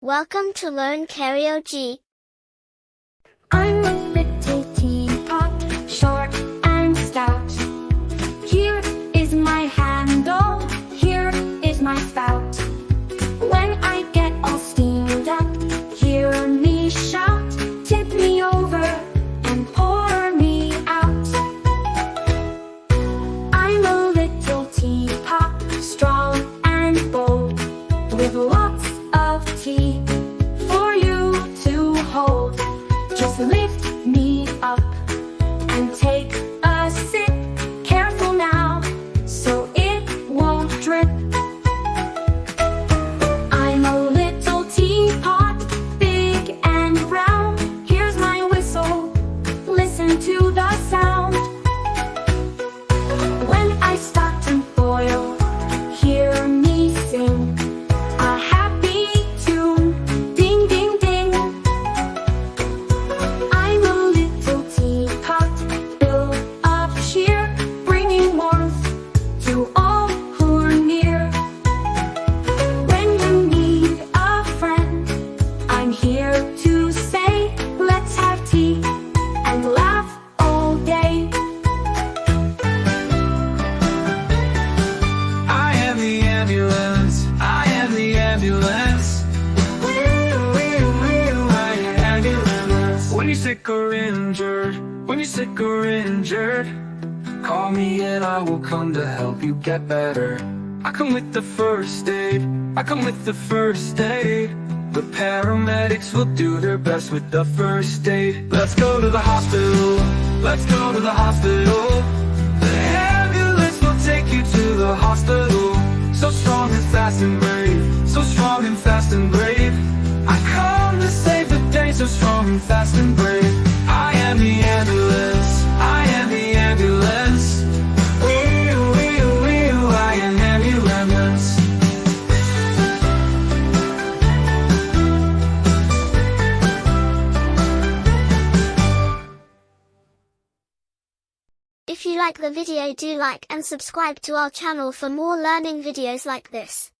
Welcome to Learn Karaoke. I'm a little teapot, short and stout. Here is my handle, here is my spout. When I get all steamed up, hear me shout. Tip me over and pour me out. I'm a little teapot, strong and bold, with lots of tea for you to hold. Just lift me up and take a sip. Careful now, so it won't drip. I'm a little teapot, big and round. Here's my whistle, listen to the sound. When I start to boil, hear me sing a happy tune. Ding, ding, ding. I'm a little teapot, built up cheer, bringing warmth to all who are near. When you need a friend, I'm here to say, let's have tea and laugh all day. I am the ambulance, I am the ambulance. I am ambulance. When you're sick or injured, call me and I will come to help you get better. I come with the first aid, The paramedics will do their best with the first aid. Let's go to the hospital, The ambulance will take you to the hospital. So strong and fast and brave, I come to save the day, so strong and fast and brave. I am the ambulance, I am the ambulance. I am ambulance. If you like the video, do like and subscribe to our channel for more learning videos like this.